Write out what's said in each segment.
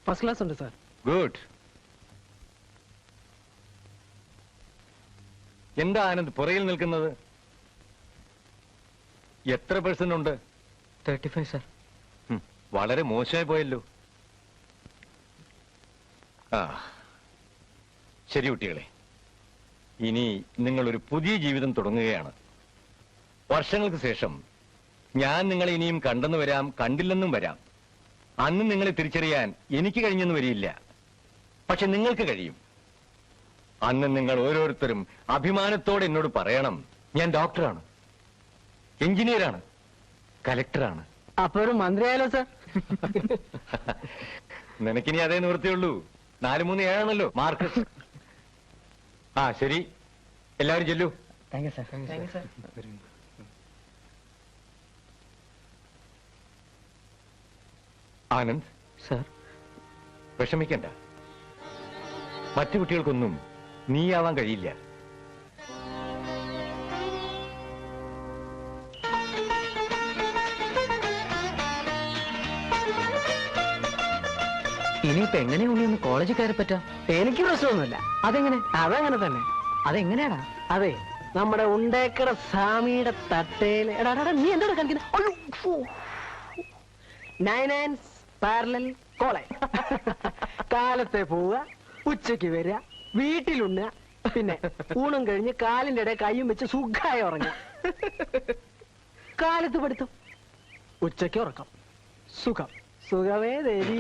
First class ഉണ്ട് sir. Good. എന്താ ആനന്ദ് പുറകിൽ നിൽക്കുന്നത്? എത്ര % ഉണ്ട്? 35 സാർ. വളരെ മോശമായി പോയല്ലോ. ആ ശരി കുട്ടികളെ, ഇനി നിങ്ങളൊരു പുതിയ ജീവിതം തുടങ്ങുകയാണ്. വർഷങ്ങൾക്ക് ശേഷം ഞാൻ നിങ്ങളെ ഇനിയും കണ്ടെന്ന് വരാം, കണ്ടില്ലെന്നും വരാം. അന്ന് നിങ്ങളെ തിരിച്ചറിയാൻ എനിക്ക് കഴിഞ്ഞെന്ന് വരില്ല, പക്ഷെ നിങ്ങൾക്ക് കഴിയും. അന്ന് നിങ്ങൾ ഓരോരുത്തരും അഭിമാനത്തോടെ എന്നോട് പറയണം, ഞാൻ ഡോക്ടറാണ്, എഞ്ചിനീയറാണ്, കലക്ടറാണ്. അപ്പൊ ഒരു മന്ത്രിയായാലോ സാർ? നിനക്കിനി അതേ നിവൃത്തിയുള്ളൂ. 4-3-7 മാർക്ക്. ആ ശരി, എല്ലാവരും ചെല്ലൂ. Thank you sir. Anand sir, വിഷമിക്കണ്ട. മറ്റു കുട്ടികൾക്കൊന്നും നീയാവാൻ കഴിയില്ല. ഇനിയിപ്പോ എങ്ങനെ ഉണ്ണി ഒന്ന് കോളേജിൽ കയറി പറ്റാം? എനിക്ക് പ്രശ്നമൊന്നുമില്ല. അതെങ്ങനെ? അതങ്ങനെ തന്നെ. അതെങ്ങനെയാടാ? അതെ, നമ്മുടെ ഉണ്ടേക്കട സ്വാമിയുടെ തട്ടേല്. എടാ നീ എന്താണ് കളിക്കുന്നത്? 9 പാരലൽ കോളേജ്. കാലത്തെ പോവുക, ഉച്ചയ്ക്ക് വരിക, വീട്ടിലുണ്ണ, പിന്നെ ഊണും കഴിഞ്ഞ് കാലിന്റെ ഇടയിൽ കയ്യും വെച്ച് സുഖമായി ഉറങ്ങുക. കാലത്ത് പഠിത്തം, ഉച്ചയ്ക്ക് ഉറക്കം. സുഖം സുഖമേ ദേവി.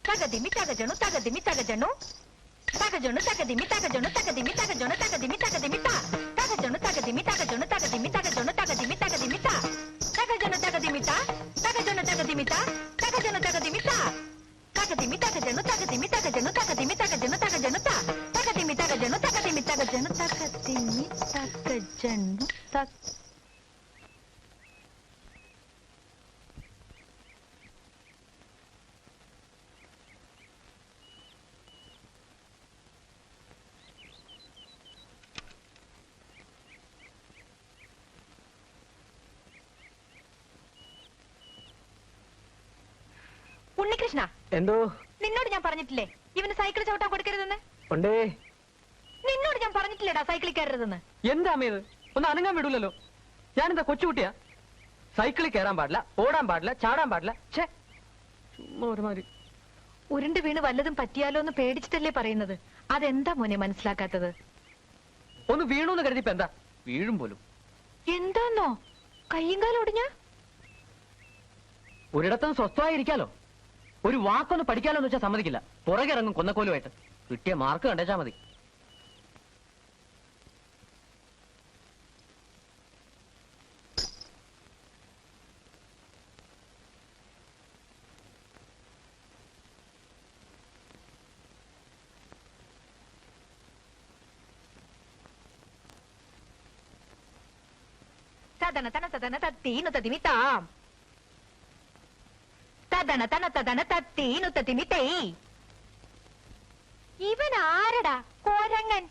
തകദിമി തകജണു തകദിമി തകജണു തകജണു തകദിമി തകജണു തകദിമി തകജണു തകദിമി തകദിമി തകജണു തകദിമി തകജണു തകദിമി തകജണു തകദിമി തകദിമി തകജണു തകദിമി തകജണു തകദിമി തകജണു തകദിമി തകദിമി തകജണു തകദിമി തകജണു തകദിമി തകജണു തകജണു തകദിമി തകജണു തകദിമി തകജണു തകദിമി തകജണു തക. ഉണ്ണികൃഷ്ണ, എന്തോ? നിന്നോട് ഞാൻ പറഞ്ഞിട്ടില്ലേ ഇവന് സൈക്കിൾ ചവിട്ടാൻ കൊടുക്കരുതെന്ന്? ഉണ്ടേ. നിന്നോട് ഞാൻ പറഞ്ഞിട്ടില്ലേടാ സൈക്കിളിൽ കയറരുതെന്ന്? എന്താ അമ്മയത്? ഒന്ന് അനങ്ങാൻ വിടൂലല്ലോ. ഞാനെന്താ കൊച്ചുകുട്ടിയാ? സൈക്കിളിൽ കയറാൻ പാടില്ല, ഓടാൻ പാടില്ല, ചാടാൻ പാടില്ല. ഛേ, ഒരുമാതിരി. ഉരുണ്ട് വീണ് വല്ലതും പറ്റിയാലോ എന്ന് പേടിച്ചിട്ടല്ലേ പറയുന്നത്? അതെന്താ മോനെ മനസ്സിലാക്കാത്തത്? ഒന്ന് വീണൂന്ന് കരുതിപ്പോ എന്താ? വീഴും പോലും. എന്താന്നോ കയ്യും കാലും ഒടിഞ്ഞ? ഒരിടത്തും സ്വസ്ഥമായിരിക്കാലോ. ഒരു വാക്കൊന്ന് പഠിക്കാലോ എന്ന് വെച്ചാൽ സമ്മതിക്കില്ല. പുറകെ ഇറങ്ങും കൊന്നക്കോലുമായിട്ട്. കിട്ടിയ മാർക്ക് കണ്ടേച്ചാ മതി. തദന തന തദന തത്തീനു തതിമിതാം തദന തന തദന തത്തീനു തതിമിതൈ. ഇവൻ ആരടാ? കോരങ്ങൻ.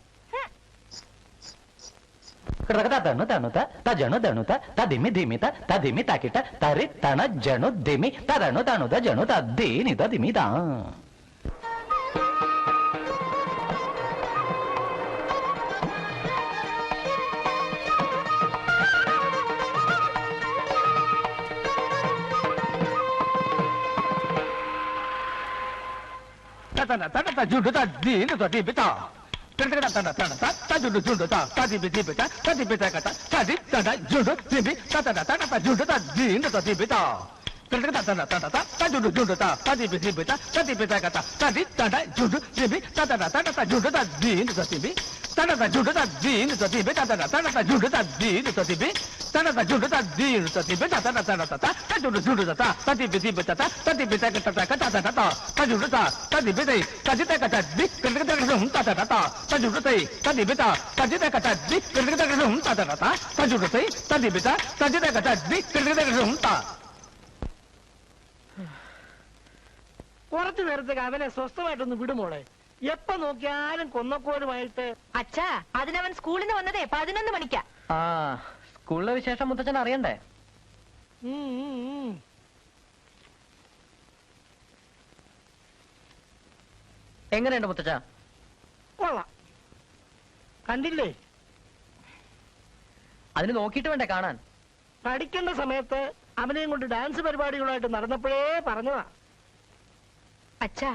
തണു തണുത തജണു തണുത തദിമി ധിമിത തദിമി തകിട്ട തരി തണ ജണു ദിമി തരണു തണുത ജണു തദ്ദീനി തദിമിതാ. ജുണ്ടു തദ്ദീനി തദിമിതാ. ജുണ്ടു ജുണ്ടു തദിമി ധിമിത തദിമി തകട തദി തണ ജുണ്ടു ദിമി തതട തട ജുണ്ടു തദ്ദീനി തദിമിതാ. ജുണ്ടു ജുണ്ടു തദിമി ധിമിത തദിമി തകട തദി തണ ജുണ്ടു ദിമി തതട തട ജുണ്ടു തദ്ദീനി തദിമി തട ജുണ്ടു തദ്ദീനി തദിമി തതട തട ജുണ്ടു തദ്ദീനി തദിമി തട ജുണ്ടു തദ്ദീനി തദിമി തതട തട തട ജുണ്ടു ജുണ്ടു തദിമി ധിമിത തദിമി തകട തകട തട തജുണ്ടു തദിമി തൈ തദി തകട ദി കട തട തജുണ്ടു തൈ തദിമി തദി തകട ദി കട തട തജുണ്ടു തൈ തദിമി തദി തകട ദി കട. കുറച്ചു നേരത്തേക്ക് അവനെ സ്വസ്ഥമായിട്ടൊന്ന് വിടുമോളെ. എപ്പോ നോക്കിയാലും കൊന്നക്കോലുമായിട്ട്. അച്ഛാ, അതിനവൻ സ്കൂളിൽ നിന്ന് വന്നതേ 11 മണിക്കാ. ആ, സ്കൂളിലെ വിശേഷം മുത്തച്ഛൻ അറിയണ്ടേ? എങ്ങനെയുണ്ട് മുത്തച്ഛ? കൊള്ളാം. കണ്ടില്ലേ? അതിന് നോക്കിയിട്ട് വേണ്ടേ കാണാൻ? പഠിക്കേണ്ട സമയത്ത് അവനെയും കൊണ്ട് ഡാൻസ് പരിപാടികളായിട്ട് നടന്നപ്പോഴേ പറഞ്ഞതാ. അച്ഛാ,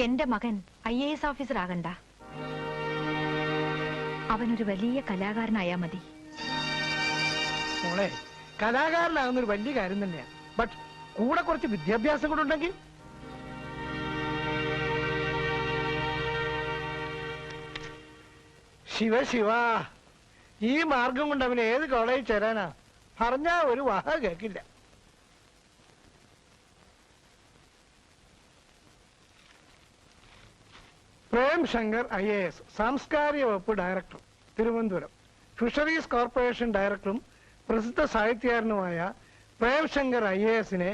എന്റെ മകൻ IAS ഓഫീസർ ആകണ്ട. അവനൊരു വലിയ കലാകാരനായാ മതി. മോളെ, കലാകാരനാകുന്നൊരു വലിയ കാര്യം തന്നെയാ. ബട്ട് കൂടെ കുറച്ച് വിദ്യാഭ്യാസം കൂടെ ഉണ്ടെങ്കിൽ. ശിവ ശിവ, ഈ മാർഗം കൊണ്ട് അവന് ഏത് കോളേജിൽ ചേരാനാ? പറഞ്ഞാ ഒരു വാഹ കേൾക്കില്ല. പ്രേം ശങ്കർ IAS, സാംസ്കാരിക വകുപ്പ് ഡയറക്ടർ, തിരുവനന്തപുരം. ഫിഷറീസ് കോർപ്പറേഷൻ ഡയറക്ടറും പ്രസിദ്ധ സാഹിത്യകാരനുമായ പ്രേം ശങ്കർ IASനെ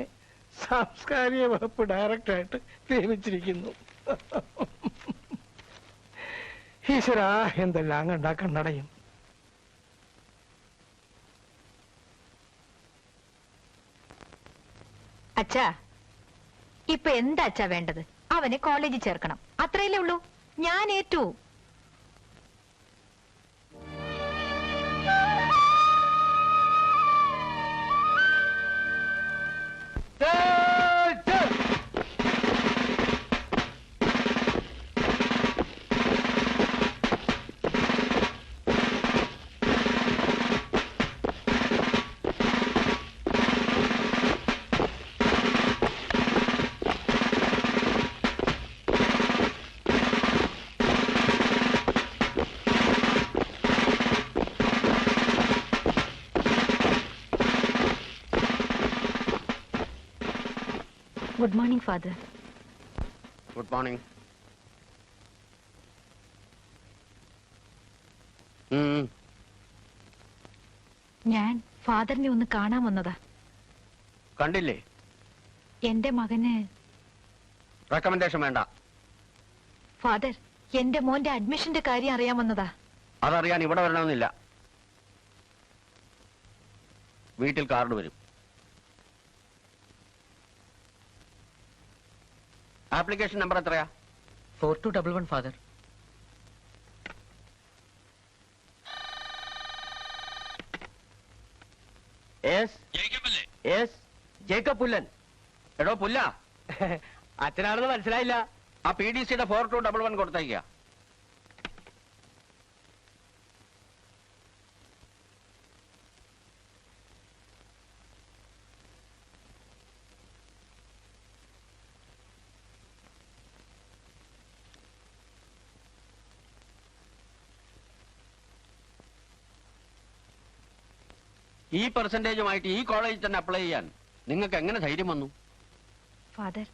സാംസ്കാരിക വകുപ്പ് ഡയറക്ടറായിട്ട് നിയമിച്ചിരിക്കുന്നു. ഈശ്വരാ, എന്തെല്ലാം കണ്ടാ കണ്ണടയും. അച്ഛാ, ഇപ്പൊ എന്താ അച്ഛാ വേണ്ടത്? അവനെ കോളേജിൽ ചേർക്കണം, അത്രയല്ലേ ഉള്ളൂ. ഞാൻ ഏറ്റു. Good morning father. Good morning. ഞാൻ ഫാദറിനെ ഒന്ന് കാണാൻ വന്നതാ. കണ്ടില്ലേ? എന്റെ മകന് റെക്കമെൻഡേഷൻ വേണ്ട. ഫാദർ, എന്റെ മോന്റെ അഡ്മിഷന്റെ കാര്യം അറിയാൻ വന്നതാ. അതറിയാൻ ഇവിടെ വരണമെന്നില്ല. വീട്ടിൽ കാർഡ് വരും. ആപ്ലിക്കേഷൻ നമ്പർ എത്രയാ? 4211 ഫാദർ. ജേക്കബ് പുല്ലൻ. എടോ പുല്ല, അച്ഛനാണെന്ന് മനസ്സിലായില്ല. ആ PDCയുടെ 4211 കൊടുത്തേക്ക. ഈ പെർസെന്റേജുമായിട്ട് ഈ കോളേജിൽ തന്നെ അപ്ലൈ ചെയ്യാൻ നിങ്ങൾക്ക് എങ്ങനെ ധൈര്യം വന്നു? ഫാദർ,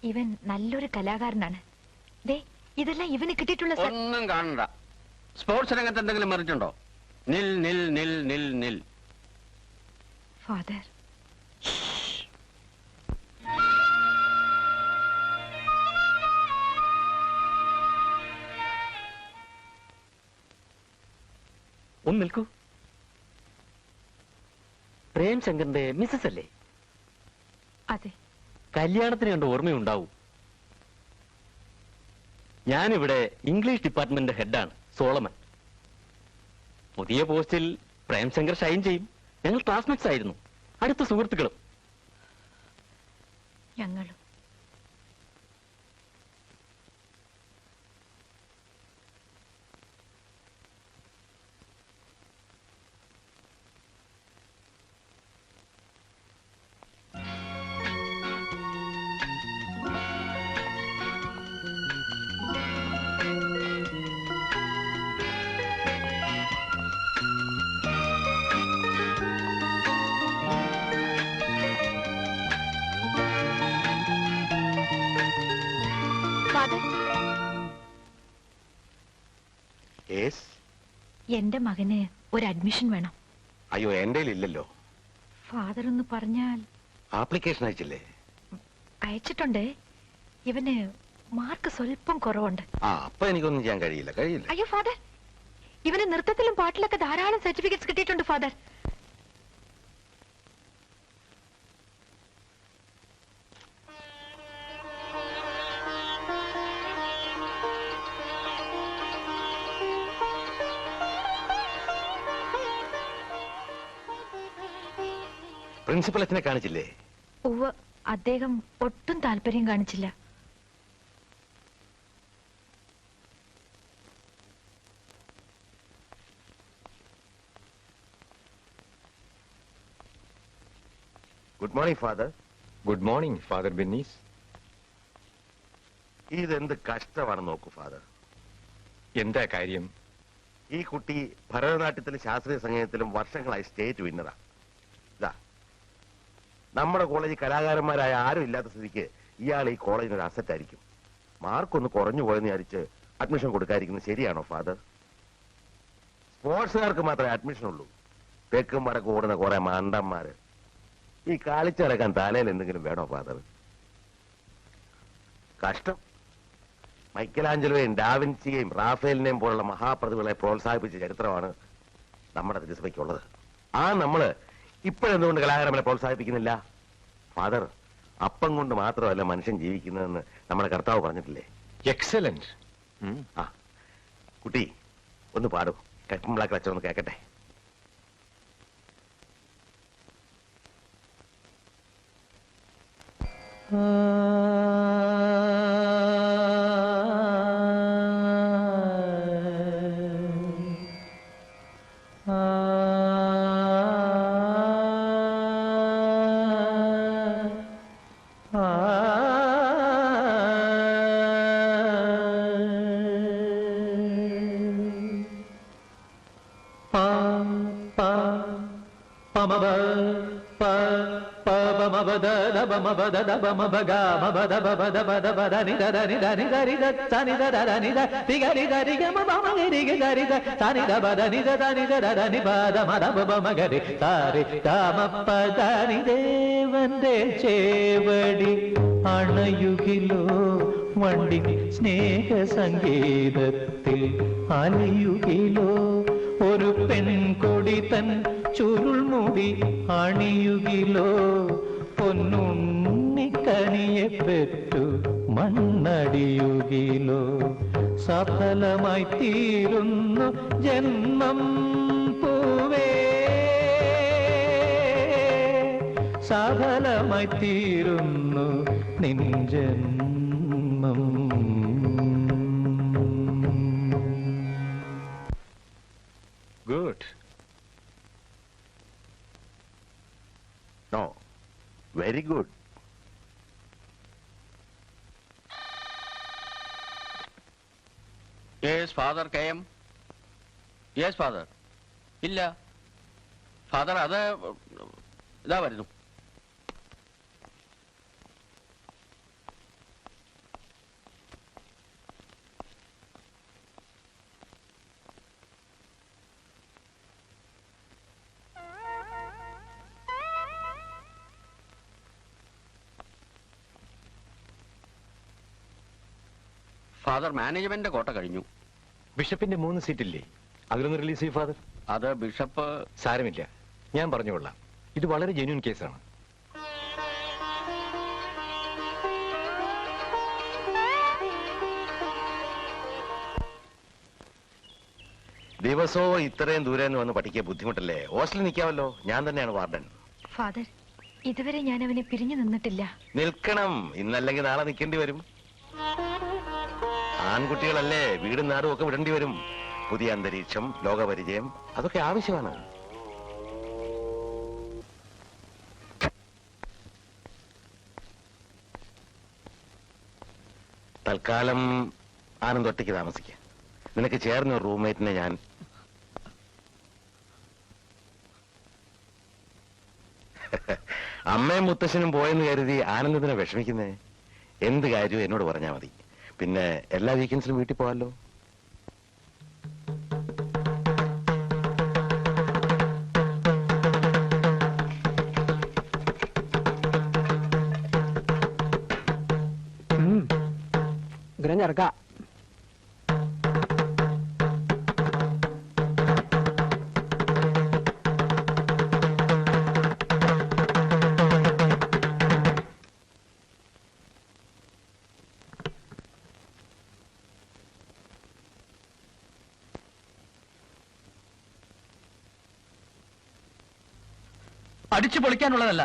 ഇവൻ നല്ലൊരു കലാകാരനാണ്. ദേ, ഇതെല്ലാം ഇവന് കിട്ടിയിട്ടുള്ള ഒന്നും കാണണ്ട. സ്പോർട്സ് രംഗത്ത് എന്തെങ്കിലും മെറിറ്റ് ഉണ്ടോ? നിൽ നിൽ നിൽ നിൽ നിൽ. ഫാദർ, ഒന്ന് നിൽക്കൂ. പ്രേം ശങ്കറിന്റെ മിസ്സസ് അല്ലേ? അതെ. കല്യാണത്തിന് കണ്ട ഓർമ്മയുണ്ടാവും. ഞാനിവിടെ ഇംഗ്ലീഷ് ഡിപ്പാർട്ട്മെന്റ് ഹെഡാണ്, സോളമൻ. പുതിയ പോസ്റ്റിൽ പ്രേംശങ്കർ ഷൈൻ ചെയ്യും. ഞങ്ങൾ ക്ലാസ്മേറ്റ്സ് ആയിരുന്നു, അടുത്ത സുഹൃത്തുക്കളും. ഞങ്ങളും. എന്റെ മകന് ഒരു അഡ്മിഷൻ വേണം. അയ്യോ, എന്റെ ഇല്ലല്ലോ. ഫാദർ ഒന്ന് പറഞ്ഞാൽ. ആപ്ലിക്കേഷൻ അയച്ചില്ലേ? അയച്ചിട്ടുണ്ട്. ഇവന് മാർക്ക് സ്വല്പം കുറവുണ്ട്. അപ്പൊ എനിക്കൊന്നും ചെയ്യാൻ കഴിയില്ല. അയ്യോ ഫാദർ, ഇവന് നൃത്തത്തിലും പാട്ടിലൊക്കെ ധാരാളം സർട്ടിഫിക്കറ്റ്സ് കിട്ടിയിട്ടുണ്ട് ഫാദർ. പ്രിൻസിപ്പൽ അച്ഛനെ കാണിച്ചില്ലേ? ഉവ്വ്, അദ്ദേഹം ഒട്ടും താല്പര്യം കാണിച്ചില്ല. Good morning father. Good morning father Benny's. ഇതെന്ത് കഷ്ടമാണ് നോക്കൂ ഫാദർ. എന്താ കാര്യം? ഈ കുട്ടി ഭരതനാട്യത്തിലും ശാസ്ത്രീയ സംഗീതത്തിലും വർഷങ്ങളായി സ്റ്റേറ്റ് വിന്നറാ. ഇതാ നമ്മുടെ കോളേജിൽ കലാകാരന്മാരായ ആരും ഇല്ലാത്ത സ്ഥിതിക്ക് ഇയാൾ ഈ കോളേജിന് ഒരു അസറ്റ് ആയിരിക്കും. മാർക്കൊന്ന് കുറഞ്ഞു പോയെന്ന് വിചാരിച്ച് അഡ്മിഷൻ കൊടുക്കാതിരിക്കുന്നത് ശരിയാണോ ഫാദർ? സ്പോർട്സുകാർക്ക് മാത്രമേ അഡ്മിഷൻ ഉള്ളൂ. തെക്കും വടക്കും ഓടുന്ന കുറെ മണ്ടന്മാര്. ഈ കാളിച്ചിറക്കാൻ തലയിൽ എന്തെങ്കിലും വേണോ ഫാദർ? കഷ്ടം. മൈക്കലാഞ്ചലോയും ഡാവിൻസിയെയും റാഫേലിനെയും പോലുള്ള മഹാപ്രതിഭകളെ പ്രോത്സാഹിപ്പിച്ച ചരിത്രമാണ് നമ്മുടെ തിരുസഭയ്ക്കുള്ളത്. നമ്മള് ഇപ്പോഴെന്തുകൊണ്ട് കലാകാരന്മാരെ പ്രോത്സാഹിപ്പിക്കുന്നില്ല? ഫാദർ, അപ്പം കൊണ്ട് മാത്രമല്ല മനുഷ്യൻ ജീവിക്കുന്നതെന്ന് നമ്മുടെ കർത്താവ് പറഞ്ഞിട്ടില്ലേ? എക്സലന്റ്. ആ കുട്ടി ഒന്ന് പാടും. കൈപ്പമ്പിളാക്കി അച്ഛനൊന്ന് കേക്കട്ടെ. ദേവന്റെ ചേവടി അണയുകിലോ വണ്ടി സ്നേഹ സംഗീതത്തിൽ അലയുകിലോ ഒരു പെൺകൊടി തൻ ചുരുൾമുടി അണിയുകിലോ പൊന്നുണ്ണിക്കണിയെ പെറ്റു മണ്ണടിയുകിലോ സഫലമായി തീരുന്നു ജന്മം പൂവേ സഫലമായി തീരുന്നു നിൻ ജന്മം. Good. No, very good. Yes father KM. Yes father. ഇല്ല ഫാദർ, അത് ഇതാ വരുന്നു. ഫാദർ, മാനേജ്മെന്റിന്റെ കോട്ട കഴിഞ്ഞു. ബിഷപ്പിന്റെ 3 സീറ്റില്ലേ, അതിലൊന്ന് റിലീസ് ചെയ്യും ഫാദർ. അത് ബിഷപ്പ്. സാരമില്ല, ഞാൻ പറഞ്ഞുകൊള്ളാം. ഇത് വളരെ ജെന്യൂൻ കേസാണ്. ദിവസവും ഇത്രയും ദൂരെ നിന്ന് വന്ന് പഠിക്കാൻ ബുദ്ധിമുട്ടല്ലേ? ഹോസ്റ്റലിൽ നിൽക്കാമല്ലോ. ഞാൻ തന്നെയാണ് വാർഡൻ. ഫാദർ, ഇതുവരെ ഞാൻ അവനെ പിരിഞ്ഞു നിന്നിട്ടില്ല. നിൽക്കണം. ഇന്നല്ലെങ്കിൽ നാളെ നിൽക്കേണ്ടി വരും. ആൺകുട്ടികളല്ലേ, വീടും നാടും ഒക്കെ വിടേണ്ടി വരും. പുതിയ അന്തരീക്ഷം, ലോകപരിചയം, അതൊക്കെ ആവശ്യമാണ്. തൽക്കാലം ആനന്ദ് ഒറ്റയ്ക്ക് താമസിക്കാം. നിനക്ക് ചേർന്ന ഒരു റൂംമേറ്റിനെ ഞാൻ അമ്മയും മുത്തശ്ശനും പോയെന്ന് കരുതി ആനന്ദത്തിനെ വിഷമിക്കുന്നേ? എന്ത് കാര്യവും എന്നോട് പറഞ്ഞാൽ മതി. പിന്നെ എല്ലാ വീക്കെൻഡ്സിലും വീട്ടിൽ പോകാമല്ലോ. ഗ്രഞ്ഞിറക്ക. അടിച്ചു പൊളിക്കാനുള്ളതല്ല.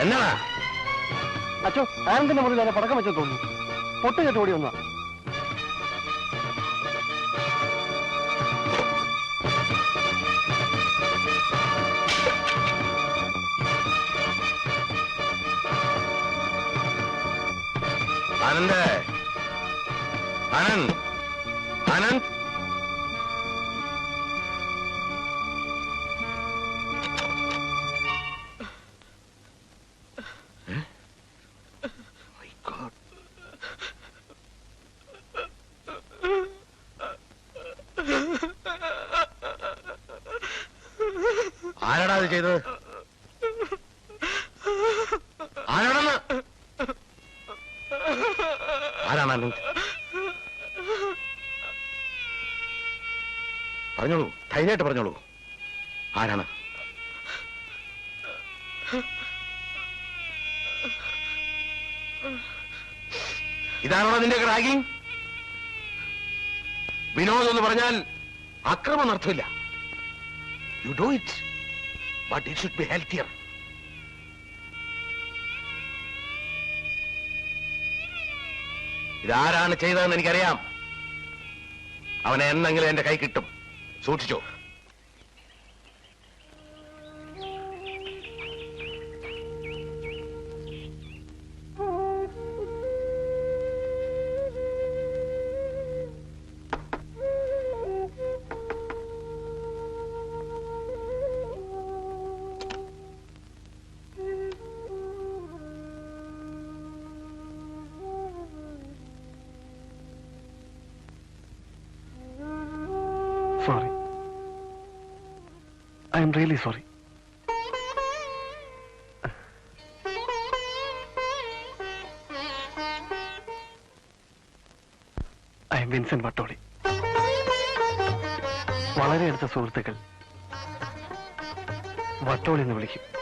എന്നാ അച്ഛോ, ആനന്ദിന്റെ മുറിയിൽ തന്നെ പടക്കം വെച്ചു തോന്നുന്നു. പൊട്ട് കേട്ട് ഓടി വന്നാ. ആനന്ദ്, ആനന്ദ്, ആനന്ദ്. ആരാടാ അത് ചെയ്തത്? ആരാണെന്ന്? ആരാണ് ആനന്ദ്? പറഞ്ഞോളൂ, ധൈര്യമായിട്ട് പറഞ്ഞോളൂ. ആരാണ്? ഇതാണോ നിന്റെ റാഗിങ്? വിനോദം എന്ന് പറഞ്ഞാൽ അക്രമം അർത്ഥമില്ല. You do it, but it should be healthier. ഇതാരാണ് ചെയ്തതെന്ന് എനിക്കറിയാം. അവനെ എന്നെങ്കിലും എന്റെ കൈ കിട്ടും. സൂക്ഷിച്ചോ. Sorry. I am really sorry. I M Vincent Vattoli. വളരെ അടുത്ത സുഹൃത്തുക്കൾ വട്ടോളി എന്ന് വിളിക്കും.